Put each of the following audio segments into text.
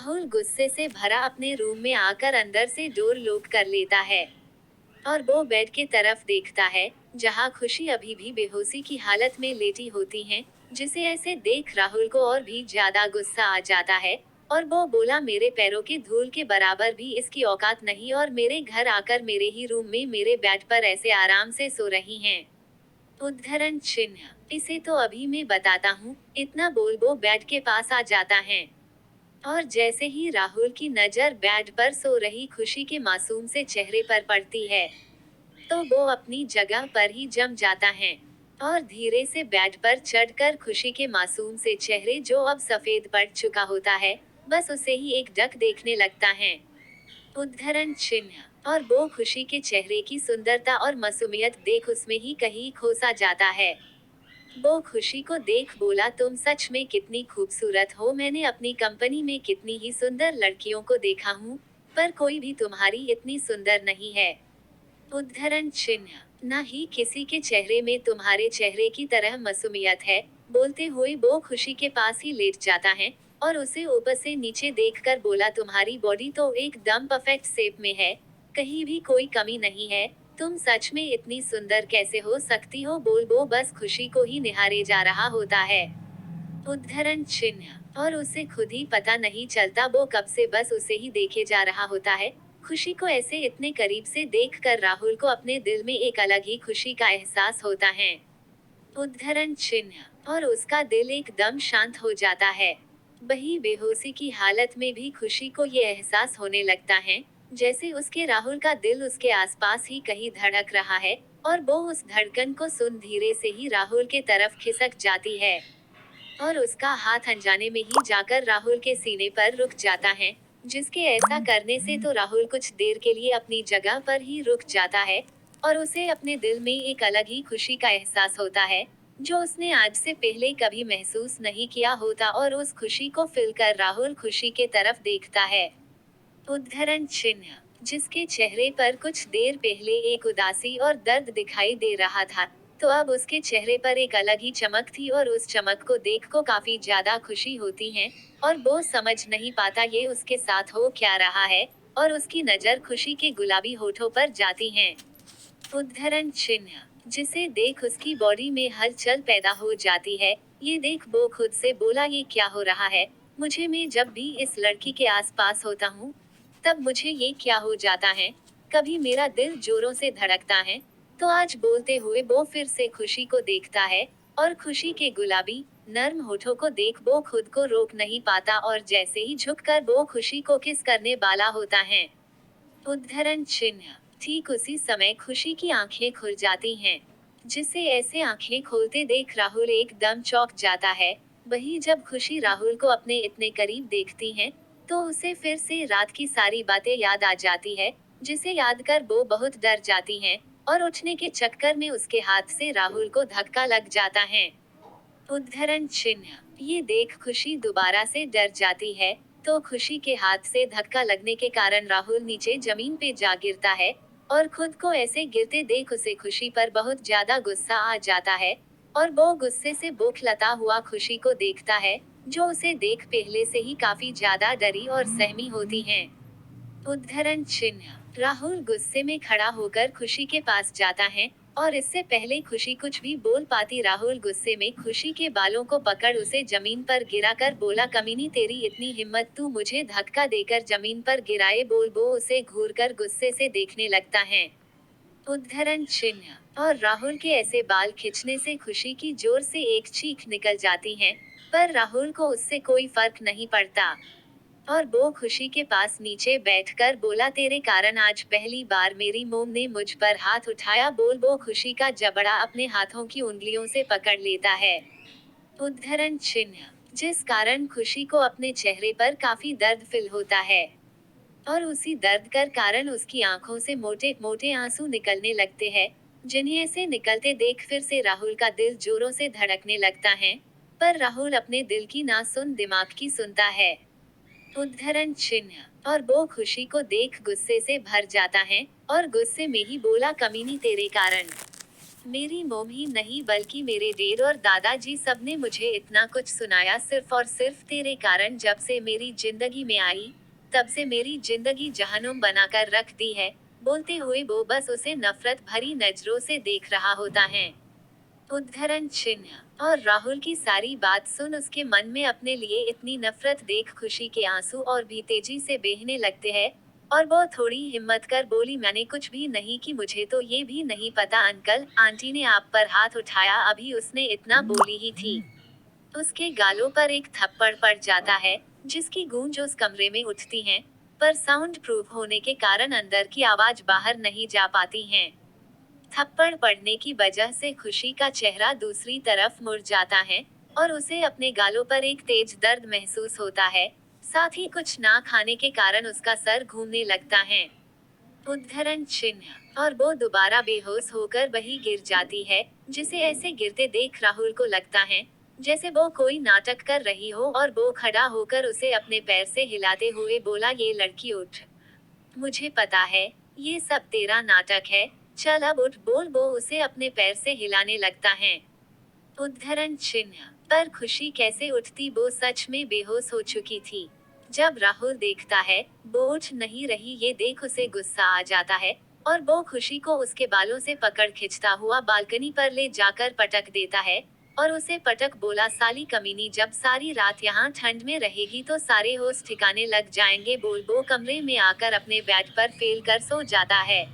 राहुल गुस्से से भरा अपने रूम में आकर अंदर से डोर लॉक कर लेता है और वो बेड की तरफ देखता है, जहां खुशी अभी भी बेहोशी की हालत में लेटी होती हैं। जिसे ऐसे देख राहुल को और भी ज्यादा गुस्सा आ जाता है और वो बोला, मेरे पैरों की धूल के बराबर भी इसकी औकात नहीं और मेरे घर आकर मेरे ही रूम में मेरे बेड पर ऐसे आराम से सो रही हैं। उद्धरण चिन्ह, इसे तो अभी मैं बताता हूँ। इतना बोल वो बेड के पास आ जाता है और जैसे ही राहुल की नजर बेड पर सो रही खुशी के मासूम से चेहरे पर पड़ती है, तो वो अपनी जगह पर ही जम जाता है और धीरे से बेड पर चढ़कर खुशी के मासूम से चेहरे, जो अब सफेद पड़ चुका होता है, बस उसे ही एक टक देखने लगता है। उद्धरण चिन्ह, और वो खुशी के चेहरे की सुंदरता और मासूमियत देख उसमें ही कहीं खो सा जाता है। वो खुशी को देख बोला, तुम सच में कितनी खूबसूरत हो। मैंने अपनी कंपनी में कितनी ही सुंदर लड़कियों को देखा हूँ, पर कोई भी तुम्हारी इतनी सुंदर नहीं है। उद्धरण चिन्ह, न ही किसी के चेहरे में तुम्हारे चेहरे की तरह मासूमियत है। बोलते हुए वो खुशी के पास ही लेट जाता है और उसे ऊपर से नीचे देखकर बोला, तुम्हारी बॉडी तो एकदम परफेक्ट शेप में है, कहीं भी कोई कमी नहीं है। तुम सच में इतनी सुंदर कैसे हो सकती हो। बोल वो बस खुशी को ही निहारे जा रहा होता है। उद्धरण चिन्ह, और उसे खुद ही पता नहीं चलता वो कब से बस उसे ही देखे जा रहा होता है। खुशी को ऐसे इतने करीब से देखकर राहुल को अपने दिल में एक अलग ही खुशी का एहसास होता है। उद्धरण चिन्ह, और उसका दिल एकदम शांत हो जाता है। वही बेहोशी की हालत में भी खुशी को ये एहसास होने लगता है, जैसे उसके राहुल का दिल उसके आसपास ही कहीं धड़क रहा है और वो उस धड़कन को सुन धीरे से ही राहुल के तरफ खिसक जाती है और उसका हाथ अनजाने में ही जाकर राहुल के सीने पर रुक जाता है। जिसके ऐसा करने से तो राहुल कुछ देर के लिए अपनी जगह पर ही रुक जाता है और उसे अपने दिल में एक अलग ही खुशी का एहसास होता है, जो उसने आज से पहले कभी महसूस नहीं किया होता। और उस खुशी को फील कर राहुल खुशी के तरफ देखता है। उद्धरण चिन्ह, जिसके चेहरे पर कुछ देर पहले एक उदासी और दर्द दिखाई दे रहा था, तो अब उसके चेहरे पर एक अलग ही चमक थी और उस चमक को देख को काफी ज्यादा खुशी होती है और वो समझ नहीं पाता ये उसके साथ हो क्या रहा है और उसकी नजर खुशी के गुलाबी होठों पर जाती है। उद्धरण चिन्ह, जिसे देख उसकी बॉडी में हलचल पैदा हो जाती है। ये देख वो खुद से बोला, ये क्या हो रहा है मुझे। मैं जब भी इस लड़की के आसपास होता हूँ, तब मुझे ये क्या हो जाता है। कभी मेरा दिल जोरों से धड़कता है, तो आज बोलते हुए वो फिर से खुशी को देखता है और खुशी के गुलाबी नर्म होठों को देख वो खुद को रोक नहीं पाता और जैसे ही झुककर वो खुशी को किस करने वाला होता है। उद्धरण चिन्ह, ठीक उसी समय खुशी की आंखें खुल जाती हैं, जिसे ऐसे आंखें खोलते देख राहुल एकदम चौंक जाता है। वही जब खुशी राहुल को अपने इतने करीब देखती हैं, तो उसे फिर से रात की सारी बातें याद आ जाती है, जिसे याद कर वो बहुत डर जाती हैं और उठने के चक्कर में उसके हाथ से राहुल को धक्का लग जाता है। उद्धरण चिन्ह, ये देख खुशी दोबारा से डर जाती है, तो खुशी के हाथ से धक्का लगने के कारण राहुल नीचे जमीन पे जा गिरता है और खुद को ऐसे गिरते देख उसे खुशी पर बहुत ज्यादा गुस्सा आ जाता है और वो गुस्से से बौखलाता हुआ खुशी को देखता है, जो उसे देख पहले से ही काफी ज्यादा डरी और सहमी होती है। उद्धरण चिन्ह, राहुल गुस्से में खड़ा होकर खुशी के पास जाता है और इससे पहले खुशी कुछ भी बोल पाती, राहुल गुस्से में खुशी के बालों को पकड़ उसे जमीन पर गिराकर बोला, कमीनी तेरी इतनी हिम्मत, तू मुझे धक्का देकर जमीन पर गिराए। बोल वो उसे घूरकर गुस्से से देखने लगता है। उद्धरण चिन्ह, और राहुल के ऐसे बाल खींचने से खुशी की जोर से एक चीख निकल जाती है, पर राहुल को उससे कोई फर्क नहीं पड़ता और वो खुशी के पास नीचे बैठकर बोला, तेरे कारण आज पहली बार मेरी मोम ने मुझ पर हाथ उठाया। बोल वो खुशी का जबड़ा अपने हाथों की उंगलियों से पकड़ लेता है। उद्धरण चिन्ह, जिस कारण खुशी को अपने चेहरे पर काफी दर्द फील होता है और उसी दर्द कर कारण उसकी आंखों से मोटे मोटे आंसू निकलने लगते हैं, जिन्हें ऐसे निकलते देख फिर से राहुल का दिल जोरों से धड़कने लगता है, पर राहुल अपने दिल की ना सुन दिमाग की सुनता है। उद्धरण चिन्ह, और वो खुशी को देख गुस्से से भर जाता है और गुस्से में ही बोला, कमीनी तेरे कारण मेरी मम्मी नहीं बल्कि मेरे डेड और दादाजी सबने मुझे इतना कुछ सुनाया सिर्फ और सिर्फ तेरे कारण। जब से मेरी जिंदगी में आई, तब से मेरी जिंदगी जहन्नुम बनाकर रख दी है। बोलते हुए वो बस उसे नफरत भरी नजरों से देख रहा होता है। उद्धरण चिन्ह। और राहुल की सारी बात सुन उसके मन में अपने लिए इतनी नफरत देख खुशी के आंसू और भी तेजी से बहने लगते हैं। और वो थोड़ी हिम्मत कर बोली, मैंने कुछ भी नहीं की, मुझे तो ये भी नहीं पता अंकल आंटी ने आप पर हाथ उठाया, अभी उसने इतना बोली ही थी। उसके गालों पर एक थप्पड़ पड़ जाता है, जिसकी गूंज उस कमरे में उठती है। पर साउंड प्रूफ होने के कारण अंदर की आवाज बाहर नहीं जा पाती है। थप्पड़ पड़ने की वजह से खुशी का चेहरा दूसरी तरफ मुड़ जाता है और उसे अपने गालों पर एक तेज दर्द महसूस होता है। साथ ही कुछ ना खाने के कारण उसका सर घूमने लगता है। उद्धरण चिन्ह। और वो दोबारा बेहोश होकर वही गिर जाती है। जिसे ऐसे गिरते देख राहुल को लगता है जैसे वो कोई नाटक कर रही हो, और वो खड़ा होकर उसे अपने पैर से हिलाते हुए बोला, ये लड़की उठ। मुझे पता है, ये सब तेरा नाटक है। चल अब उठ, बोल। वो उसे अपने पैर से हिलाने लगता है। उद्धरण चिन्ह। पर खुशी कैसे उठती, वो सच में बेहोश हो चुकी थी। जब राहुल देखता है वो उठ नहीं रही, ये देख उसे गुस्सा आ जाता है और वो खुशी को उसके बालों से पकड़ खींचता हुआ बालकनी पर ले जाकर पटक देता है। और उसे पटक बोला, साली कमीनी, जब सारी रात यहाँ ठंड में रहेगी तो सारे होश ठिकाने लग जाएंगे। बोल। वो कमरे में आकर अपने बेड पर फेल कर सो जाता है।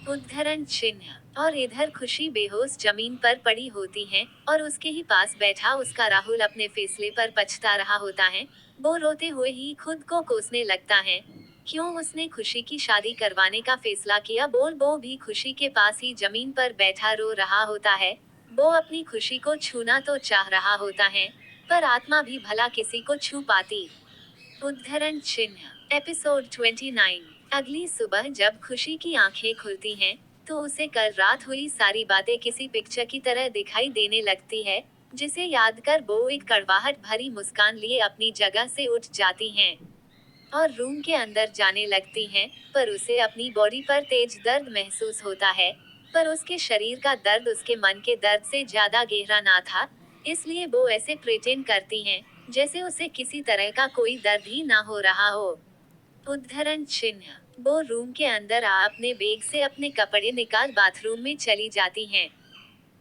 उद्धरण चिन्ह। और इधर खुशी बेहोश जमीन पर पड़ी होती है और उसके ही पास बैठा उसका राहुल अपने फैसले पर पछता रहा होता है। वो रोते हुए ही खुद को कोसने लगता है। क्यों उसने खुशी की शादी करवाने का फैसला किया। बोल। वो भी खुशी के पास ही जमीन पर बैठा रो रहा होता है। वो अपनी खुशी को छूना तो चाह रहा होता है, पर आत्मा भी भला किसी को छू पाती। उद्धरण चिन्ह। एपिसोड 29। अगली सुबह जब खुशी की आंखें खुलती हैं, तो उसे कल रात हुई सारी बातें किसी पिक्चर की तरह दिखाई देने लगती है, जिसे याद कर वो एक कड़वाहट भरी मुस्कान लिए अपनी जगह से उठ जाती हैं और रूम के अंदर जाने लगती हैं। पर उसे अपनी बॉडी पर तेज दर्द महसूस होता है। पर उसके शरीर का दर्द उसके मन के दर्द से ज्यादा गहरा ना था, इसलिए वो ऐसे प्रिटेंड करती हैं जैसे उसे किसी तरह का कोई दर्द ही ना हो रहा हो। उद्धरण चिन्ह। वो रूम के अंदर आ अपने बैग से अपने कपड़े निकाल बाथरूम में चली जाती हैं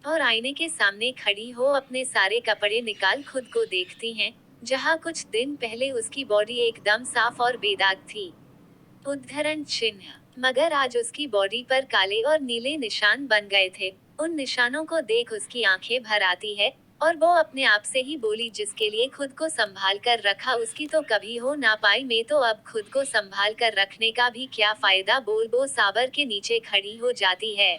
और आईने के सामने खड़ी हो अपने सारे कपड़े निकाल खुद को देखती हैं, जहां कुछ दिन पहले उसकी बॉडी एकदम साफ और बेदाग थी। उद्धरण चिन्ह। मगर आज उसकी बॉडी पर काले और नीले निशान बन गए थे। उन निशानों को देख उसकी आंखें भर आती है और वो अपने आप से ही बोली, जिसके लिए खुद को संभाल कर रखा उसकी तो कभी हो ना पाई, मैं तो अब खुद को संभाल कर रखने का भी क्या फायदा। बोल। वो साबर के नीचे खड़ी हो जाती है।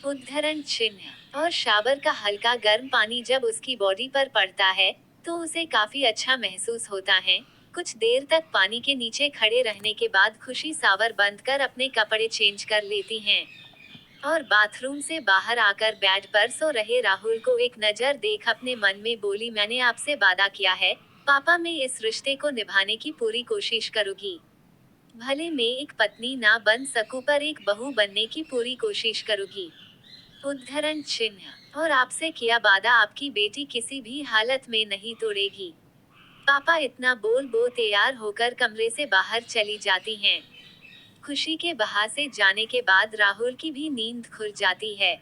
उद्धरण चिन्ह। और शावर का हल्का गर्म पानी जब उसकी बॉडी पर पड़ता है, तो उसे काफी अच्छा महसूस होता है। कुछ देर तक पानी के नीचे खड़े रहने के बाद खुशी शावर बंद कर अपने कपड़े चेंज कर लेती हैं और बाथरूम से बाहर आकर बेड पर सो रहे राहुल को एक नजर देख अपने मन में बोली, मैंने आपसे वादा किया है पापा, मैं इस रिश्ते को निभाने की पूरी कोशिश करूंगी। भले मैं एक पत्नी ना बन सकूं, पर एक बहू बनने की पूरी कोशिश करूंगी। उद्धरण चिन्ह। और आपसे किया वादा आपकी बेटी किसी भी हालत में नहीं तोड़ेगी। पापा इतना बोल वो तैयार होकर कमरे से बाहर चली जाती हैं। खुशी के बहा से जाने के बाद राहुल की भी नींद खुल जाती है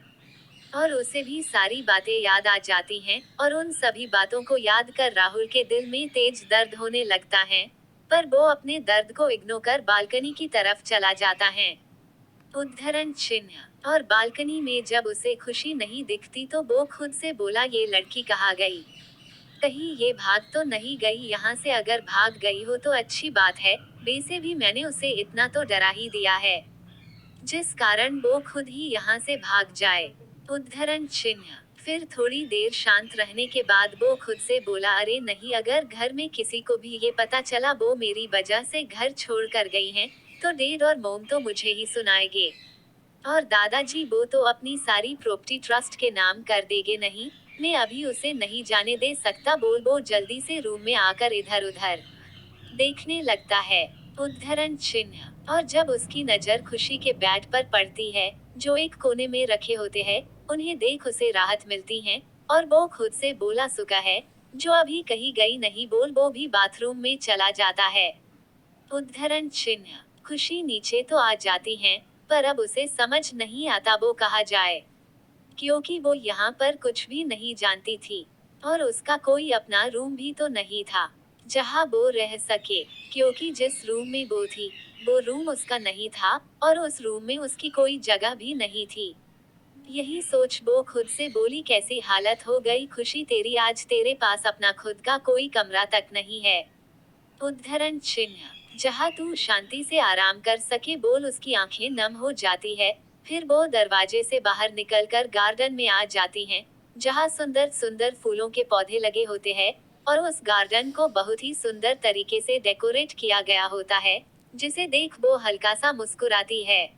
और उसे भी सारी बातें याद आ जाती हैं और उन सभी बातों को याद कर राहुल के दिल में तेज दर्द होने लगता है। पर वो अपने दर्द को इग्नोर कर बालकनी की तरफ चला जाता है। उद्धरण चिन्ह। और बालकनी में जब उसे खुशी नहीं दिखती तो वो खुद से बोला, ये लड़की कहाँ गई। कहीं ये भाग तो नहीं गई यहाँ से। अगर भाग गई हो तो अच्छी बात है, वैसे भी मैंने उसे इतना तो डरा ही दिया है, जिस कारण वो खुद ही यहाँ से भाग जाए। उद्धरण चिन्ह। फिर थोड़ी देर शांत रहने के बाद वो खुद से बोला, अरे नहीं, अगर घर में किसी को भी ये पता चला वो मेरी वजह से घर छोड़ कर गई हैं, तो डैड और मॉम तो मुझे ही सुनाएंगे और दादाजी वो तो अपनी सारी प्रॉपर्टी ट्रस्ट के नाम कर देंगे। नहीं, मैं अभी उसे नहीं जाने दे सकता। बोल। वो जल्दी से रूम में आकर इधर उधर देखने लगता है। उद्धरण चिन्ह। और जब उसकी नजर खुशी के बैट पर पड़ती है, जो एक कोने में रखे होते हैं, उन्हें देख उसे राहत मिलती है और वो खुद से बोला सुका है, जो अभी कहीं गई नहीं बोल वो भी बाथरूम में चला जाता है। उद्धरण चिन्ह। खुशी नीचे तो आ जाती है, पर अब उसे समझ नहीं आता वो कहा जाए, क्योंकि वो यहाँ पर कुछ भी नहीं जानती थी और उसका कोई अपना रूम भी तो नहीं था जहाँ वो रह सके, क्योंकि जिस रूम में वो थी वो रूम उसका नहीं था और उस रूम में उसकी कोई जगह भी नहीं थी। यही सोच वो खुद से बोली, कैसी हालत हो गई खुशी तेरी, आज तेरे पास अपना खुद का कोई कमरा तक नहीं है। उद्धरण चिन्ह। जहाँ तू शांति से आराम कर सके बोल। उसकी आंखें नम हो जाती है, फिर वो दरवाजे से बाहर निकलकर गार्डन में आ जाती हैं, जहाँ सुंदर सुंदर फूलों के पौधे लगे होते हैं और उस गार्डन को बहुत ही सुंदर तरीके से डेकोरेट किया गया होता है, जिसे देख वो हल्का सा मुस्कुराती है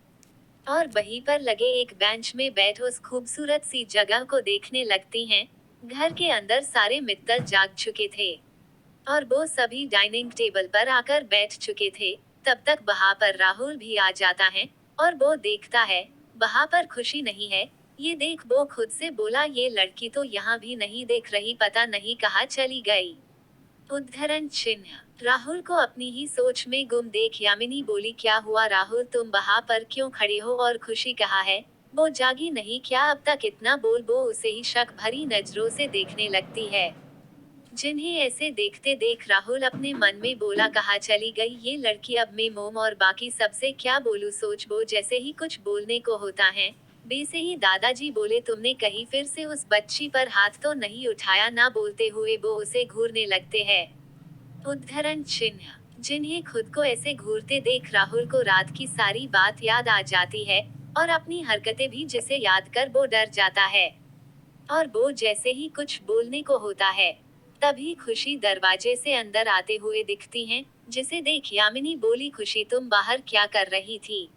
और वहीं पर लगे एक बेंच में बैठ उस खूबसूरत सी जगह को देखने लगती हैं। घर के अंदर सारे मित्तल जाग चुके थे और वो सभी डाइनिंग टेबल पर आकर बैठ चुके थे। तब तक वहाँ पर राहुल भी आ जाता है और वो देखता है वहाँ पर खुशी नहीं है। ये देख वो खुद से बोला, ये लड़की तो यहाँ भी नहीं देख रही, पता नहीं कहाँ चली गई। उद्धरण चिन्ह। राहुल को अपनी ही सोच में गुम देख यामिनी बोली, क्या हुआ राहुल, तुम वहाँ पर क्यों खड़े हो और खुशी कहाँ है, वो जागी नहीं क्या अब तक, इतना बोल वो उसे ही शक भरी नजरों से देखने लगती है। जिन्हें ऐसे देखते देख राहुल अपने मन में बोला, कहाँ चली गई ये लड़की, अब मैं मोम और बाकी सबसे क्या बोलूं, सोच वो जैसे ही कुछ बोलने को होता है वैसे ही दादाजी बोले, तुमने कहीं फिर से उस बच्ची पर हाथ तो नहीं उठाया ना, बोलते हुए वो उसे घूरने लगते हैं। उद्धरण चिन्ह। जिन्हें खुद को ऐसे घूरते देख राहुल को रात की सारी बात याद आ जाती है और अपनी हरकतें भी जिसे याद कर वो डर जाता है और वो जैसे ही कुछ बोलने को होता है तभी खुशी दरवाजे से अंदर आते हुए दिखती हैं, जिसे देख यामिनी बोली, खुशी तुम बाहर क्या कर रही थी।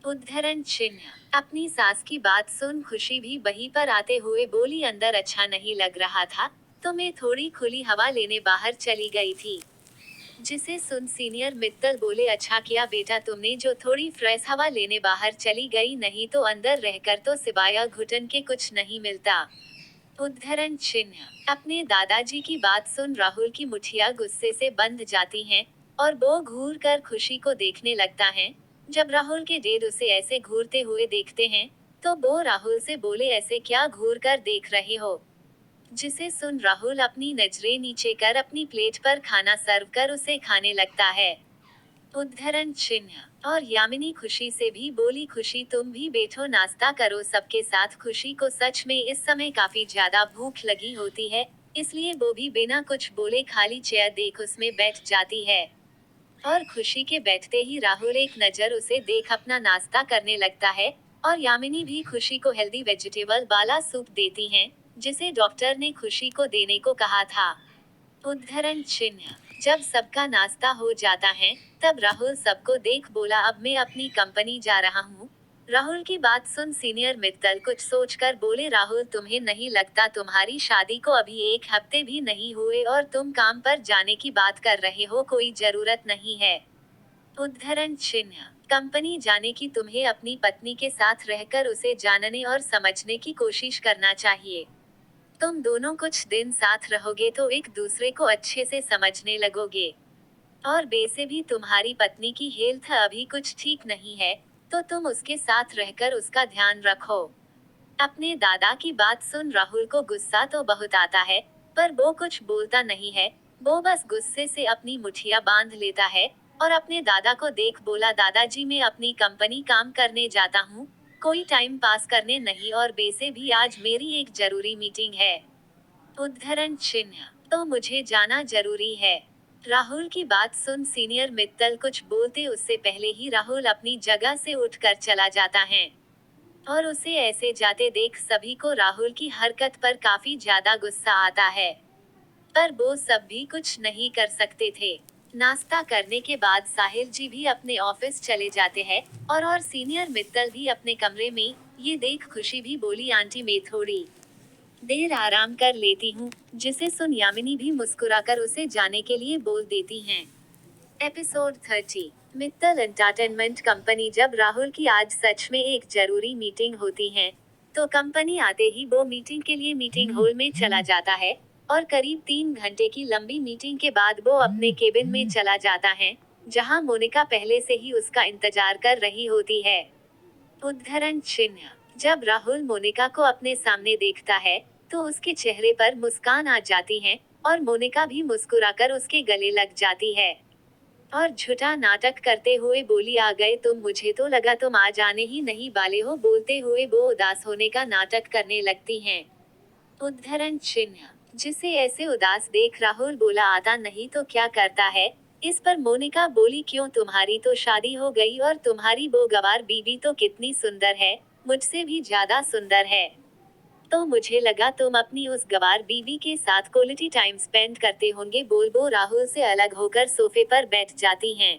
उद्धरण चिन्ह। अपनी सास की बात सुन खुशी भी वहीं पर आते हुए बोली, अंदर अच्छा नहीं लग रहा था तो मैं थोड़ी खुली हवा लेने बाहर चली गई थी। जिसे सुन सीनियर मित्तल बोले, अच्छा किया बेटा तुमने जो थोड़ी फ्रेश हवा लेने बाहर चली गई, नहीं तो अंदर रहकर तो सिवाय घुटन के कुछ नहीं मिलता। उद्धरण चिन्ह। अपने दादाजी की बात सुन राहुल की मुठिया गुस्से से बंध जाती हैं और वो घूर कर खुशी को देखने लगता है। जब राहुल के डेड उसे ऐसे घूरते हुए देखते हैं तो वो राहुल से बोले, ऐसे क्या घूर कर देख रहे हो। जिसे सुन राहुल अपनी नजरें नीचे कर अपनी प्लेट पर खाना सर्व कर उसे खाने लगता है। उद्धरण चिन्ह। और यामिनी खुशी से भी बोली, खुशी तुम भी बैठो नाश्ता करो सबके साथ। खुशी को सच में इस समय काफी ज्यादा भूख लगी होती है, इसलिए वो भी बिना कुछ बोले खाली चेयर देख उसमें बैठ जाती है और खुशी के बैठते ही राहुल एक नजर उसे देख अपना नाश्ता करने लगता है और यामिनी भी खुशी को हेल्दी वेजिटेबल वाला सूप देती हैं, जिसे डॉक्टर ने खुशी को देने को कहा था। उद्धरण चिन्ह। जब सबका नाश्ता हो जाता है तब राहुल सबको देख बोला, अब मैं अपनी कंपनी जा रहा हूँ। राहुल की बात सुन सीनियर मित्तल कुछ सोचकर बोले, राहुल तुम्हें नहीं लगता तुम्हारी शादी को अभी एक हफ्ते भी नहीं हुए और तुम काम पर जाने की बात कर रहे हो, कोई जरूरत नहीं है। उद्धरण चिन्ह। कंपनी जाने की तुम्हें अपनी पत्नी के साथ रहकर उसे जानने और समझने की कोशिश करना चाहिए। तुम दोनों कुछ दिन साथ रहोगे तो एक दूसरे को अच्छे से समझने लगोगे और वैसे भी तुम्हारी पत्नी की हेल्थ अभी कुछ ठीक नहीं है, तो तुम उसके साथ रहकर उसका ध्यान रखो। अपने दादा की बात सुन राहुल को गुस्सा तो बहुत आता है, पर वो कुछ बोलता नहीं है। वो बस गुस्से से अपनी मुठिया बांध लेता है और अपने दादा को देख बोला, दादाजी मैं अपनी कंपनी काम करने जाता हूँ, कोई टाइम पास करने नहीं, और वैसे भी आज मेरी एक जरूरी मीटिंग है। उद्धरण चिन्ह। तो मुझे जाना जरूरी है। राहुल की बात सुन सीनियर मित्तल कुछ बोलते उससे पहले ही राहुल अपनी जगह से उठकर चला जाता है और उसे ऐसे जाते देख सभी को राहुल की हरकत पर काफी ज्यादा गुस्सा आता है, पर वो सब भी कुछ नहीं कर सकते थे। नाश्ता करने के बाद साहिल जी भी अपने ऑफिस चले जाते हैं और सीनियर मित्तल भी अपने कमरे में। ये देख खुशी भी बोली, आंटी मैं थोड़ी देर आराम कर लेती हूँ। जिसे सुन यामिनी भी मुस्कुराकर उसे जाने के लिए बोल देती हैं। एपिसोड 30। Mittal entertainment company. जब राहुल की आज सच में एक जरूरी मीटिंग होती है तो कंपनी आते ही वो मीटिंग के लिए मीटिंग हॉल में चला जाता है और करीब 3 घंटे की लंबी मीटिंग के बाद वो अपने केबिन में चला जाता है, जहां मोनिका पहले से ही उसका इंतजार कर रही होती है। उद्धरण चिन्ह। जब राहुल मोनिका को अपने सामने देखता है, तो उसके चेहरे पर मुस्कान आ जाती है और मोनिका भी मुस्कुराकर उसके गले लग जाती है और झूठा नाटक करते हुए बोली, आ गए तुम, मुझे तो लगा तुम आज आने ही नहीं वाले हो। बोलते हुए वो उदास होने का नाटक करने लगती हैं। उद्धरण चिन्ह। जिसे ऐसे उदास देख राहुल बोला, आता नहीं तो क्या करता है। इस पर मोनिका बोली, क्यों, तुम्हारी तो शादी हो गई और तुम्हारी वो गवार बीवी तो कितनी सुंदर है, मुझसे भी ज्यादा सुंदर है। तो मुझे लगा तुम अपनी उस गवार बीवी के साथ क्वालिटी टाइम स्पेंड करते होंगे। बोल वो राहुल से अलग होकर सोफे पर बैठ जाती हैं।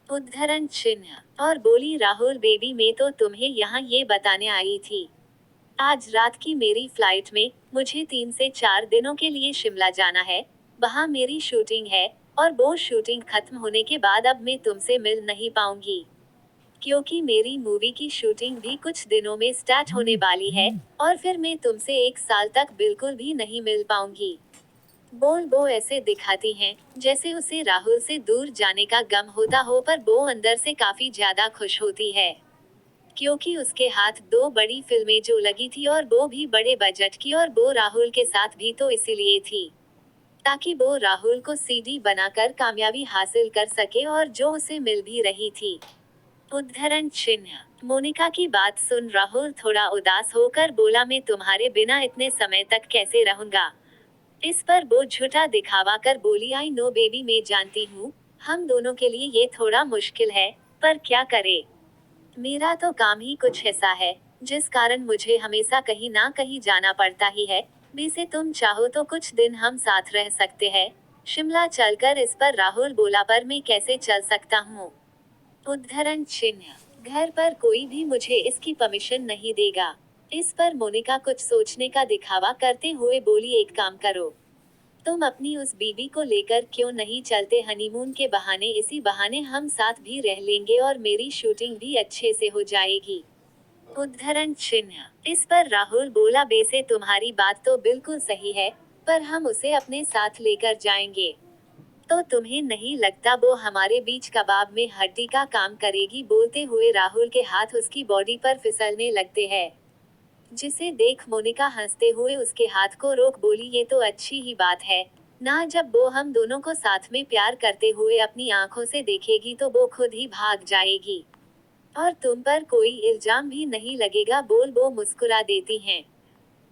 उद्धरण चिन्ह। और बोली, राहुल बेबी, मैं तो तुम्हें यहाँ ये बताने आई थी, आज रात की मेरी फ्लाइट में मुझे 3 से 4 दिनों के लिए शिमला जाना है। वहाँ मेरी शूटिंग है और वो शूटिंग खत्म होने के बाद अब मैं तुमसे मिल नहीं पाऊंगी, क्योंकि मेरी मूवी की शूटिंग भी कुछ दिनों में स्टार्ट होने वाली है और फिर मैं तुमसे 1 साल तक बिल्कुल भी नहीं मिल पाऊंगी। बोल वो ऐसे दिखाती हैं जैसे उसे राहुल से दूर जाने का गम होता हो, पर वो अंदर से काफी ज्यादा खुश होती है, क्योंकि उसके हाथ 2 बड़ी फिल्में जो लगी थी और वो भी बड़े बजट की, और वो राहुल के साथ भी तो इसीलिए थी ताकि वो राहुल को सीडी बनाकर कामयाबी हासिल कर सके, और जो उसे मिल भी रही थी। उद्धरण चिन्ह। मोनिका की बात सुन राहुल थोड़ा उदास होकर बोला, मैं तुम्हारे बिना इतने समय तक कैसे रहूंगा। इस पर वो झूठा दिखावा कर बोली, आई नो बेबी, मैं जानती हूँ हम दोनों के लिए ये थोड़ा मुश्किल है, पर क्या करे, मेरा तो काम ही कुछ ऐसा है जिस कारण मुझे हमेशा कहीं ना कहीं जाना पड़ता ही है। वैसे तुम चाहो तो कुछ दिन हम साथ रह सकते हैं, शिमला चलकर। इस पर राहुल बोला, पर मैं कैसे चल सकता हूँ। उद्धरण चिन्ह। घर पर कोई भी मुझे इसकी परमिशन नहीं देगा। इस पर मोनिका कुछ सोचने का दिखावा करते हुए बोली, एक काम करो, तुम अपनी उस बीवी को लेकर क्यों नहीं चलते हनीमून के बहाने, इसी बहाने हम साथ भी रह लेंगे और मेरी शूटिंग भी अच्छे से हो जाएगी। उद्धरण चिन्ह। इस पर राहुल बोला, वैसे तुम्हारी बात तो बिल्कुल सही है, पर हम उसे अपने साथ लेकर जाएंगे तो तुम्हें नहीं लगता वो हमारे बीच कबाब में हड्डी का काम करेगी। बोलते हुए राहुल के हाथ उसकी बॉडी पर फिसलने लगते हैं, जिसे देख मोनिका हंसते हुए उसके हाथ को रोक बोली, ये तो अच्छी ही बात है ना, जब वो हम दोनों को साथ में प्यार करते हुए अपनी आंखों से देखेगी तो वो खुद ही भाग जाएगी और तुम पर कोई इल्जाम भी नहीं लगेगा। बोल वो मुस्कुरा देती हैं,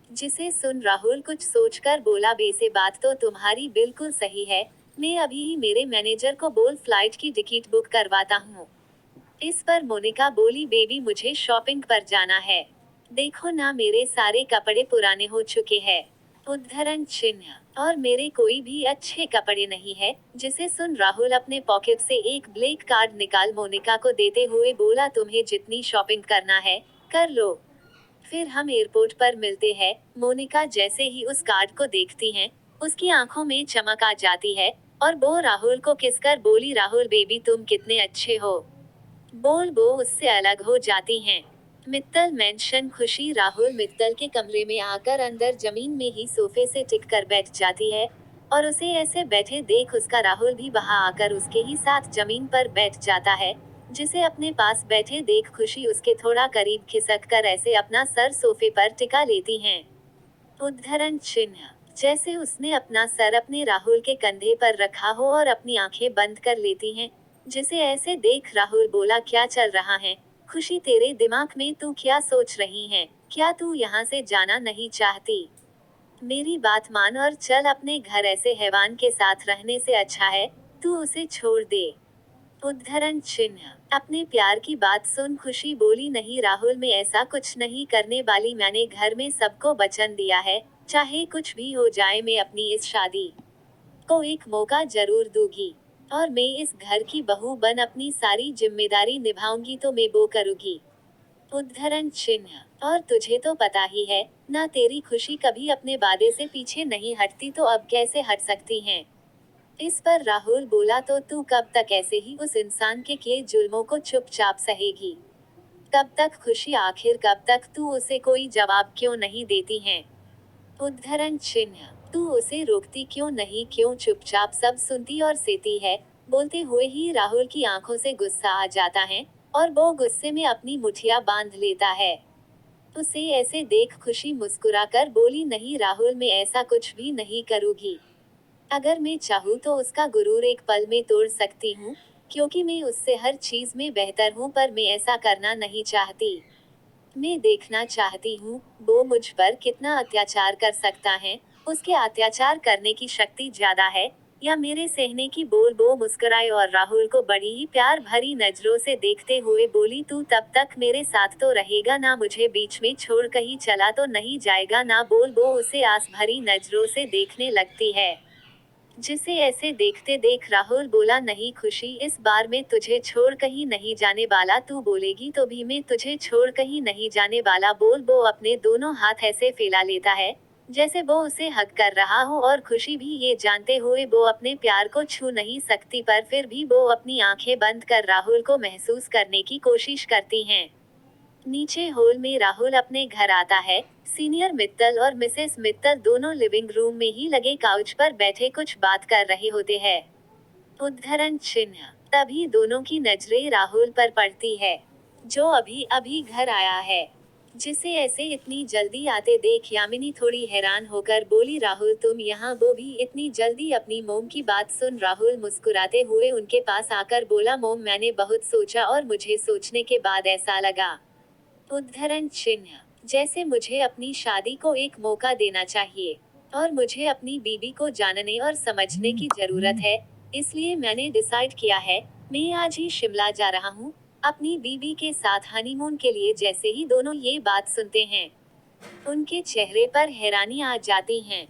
जिसे सुन राहुल कुछ सोचकर बोला, वैसे बात तो तुम्हारी बिल्कुल सही है, मैं अभी ही मेरे मैनेजर को बोल फ्लाइट की टिकट बुक करवाता हूँ। इस पर मोनिका बोली, बेबी मुझे शॉपिंग पर जाना है, देखो ना मेरे सारे कपड़े पुराने हो चुके हैं। उद्धरण चिन्ह। और मेरे कोई भी अच्छे कपड़े नहीं है। जिसे सुन राहुल अपने पॉकेट से एक ब्लैक कार्ड निकाल मोनिका को देते हुए बोला, तुम्हें जितनी शॉपिंग करना है कर लो, फिर हम एयरपोर्ट पर मिलते हैं। मोनिका जैसे ही उस कार्ड को देखती हैं, उसकी आंखों में चमक आ जाती है और वो राहुल को किस कर बोली, राहुल बेबी तुम कितने अच्छे हो। बोल वो उससे अलग हो जाती हैं। मित्तल मेंशन। खुशी। राहुल मित्तल के कमरे में आकर अंदर जमीन में ही सोफे से टिककर बैठ जाती है और उसे ऐसे बैठे देख उसका राहुल भी वहां आकर उसके ही साथ जमीन पर बैठ जाता है। जिसे अपने पास बैठे देख खुशी उसके थोड़ा करीब खिसक कर ऐसे अपना सर सोफे पर टिका लेती हैं। उद्धरण चिन्ह। जैसे उसने अपना सर अपने राहुल के कंधे पर रखा हो और अपनी आंखें बंद कर लेती हैं। जिसे ऐसे देख राहुल बोला, क्या चल रहा है खुशी, तेरे दिमाग में तू क्या सोच रही है, क्या तू यहाँ से जाना नहीं चाहती। मेरी बात मान और चल अपने घर, ऐसे हैवान के साथ रहने से अच्छा है तू उसे छोड़ दे। उद्धरण चिन्ह। अपने प्यार की बात सुन खुशी बोली, नहीं राहुल मैं ऐसा कुछ नहीं करने वाली, मैंने घर में सबको वचन दिया है चाहे कुछ भी हो जाए मैं अपनी इस शादी को एक मौका जरूर दूंगी और मैं इस घर की बहू बन अपनी सारी जिम्मेदारी निभाऊंगी तो मैं वो करूंगी। उद्धरण चिन्ह। और तुझे तो पता ही है ना, तेरी खुशी कभी अपने वादे से पीछे नहीं हटती तो अब कैसे हट सकती हैं। इस पर राहुल बोला, तो तू कब तक ऐसे ही उस इंसान के किए जुल्मों को चुपचाप सहेगी, तब तक खुशी आखिर कब तक, तू उसे कोई जवाब क्यों नहीं देती है? उद्धरण चिन्ह, तू उसे रोकती क्यों नहीं, क्यों चुपचाप सब सुनती और सहती है? बोलते हुए ही राहुल की आंखों से गुस्सा आ जाता है और वो गुस्से में अपनी मुठिया बांध लेता है। उसे ऐसे देख खुशी मुस्कुराकर बोली, नहीं राहुल, मैं ऐसा कुछ भी नहीं करूंगी। अगर मैं चाहूँ तो उसका गुरूर एक पल में तोड़ सकती हूँ, क्योंकि मैं उससे हर चीज में बेहतर हूँ, पर मैं ऐसा करना नहीं चाहती। मैं देखना चाहती हूँ वो मुझ पर कितना अत्याचार कर सकता है। उसके अत्याचार करने की शक्ति ज्यादा है या मेरे सहने की? बोल वो मुस्कुराई और राहुल को बड़ी ही प्यार भरी नजरों से देखते हुए बोली, तू तब तक मेरे साथ तो रहेगा ना? मुझे बीच में छोड़ कहीं चला तो नहीं जाएगा ना? बोल वो उसे आस भरी नजरों से देखने लगती है, जिसे ऐसे देखते देख राहुल बोला, नहीं खुशी, इस बार मैं तुझे छोड़ कहीं नहीं जाने वाला। तू बोलेगी तो भी मैं तुझे छोड़ कहीं नहीं जाने वाला। बोल वो अपने दोनों हाथ ऐसे फैला लेता है जैसे वो उसे हक कर रहा हो, और खुशी भी ये जानते हुए वो अपने प्यार को छू नहीं सकती, पर फिर भी वो अपनी आंखें बंद कर राहुल को महसूस करने की कोशिश करती हैं। नीचे हॉल में राहुल अपने घर आता है। सीनियर मित्तल और मिसेस मित्तल दोनों लिविंग रूम में ही लगे काउच पर बैठे कुछ बात कर रहे होते हैं। उद्धरण चिन्ह, तभी दोनों की नजरें राहुल पर पड़ती है, जो अभी अभी घर आया है। जिसे ऐसे इतनी जल्दी आते देख यामिनी थोड़ी हैरान होकर बोली, राहुल तुम यहाँ, वो भी इतनी जल्दी? अपनी मोम की बात सुन राहुल मुस्कुराते हुए उनके पास आकर बोला, मोम मैंने बहुत सोचा और मुझे सोचने के बाद ऐसा लगा। उद्धरण चिन्ह, जैसे मुझे अपनी शादी को एक मौका देना चाहिए और मुझे अपनी बीबी को जानने और समझने की जरूरत है। इसलिए मैंने डिसाइड किया है, मैं आज ही शिमला जा रहा हूँ अपनी बीबी के साथ हनीमून के लिए। जैसे ही दोनों ये बात सुनते हैं, उनके चेहरे पर हैरानी आ जाती है।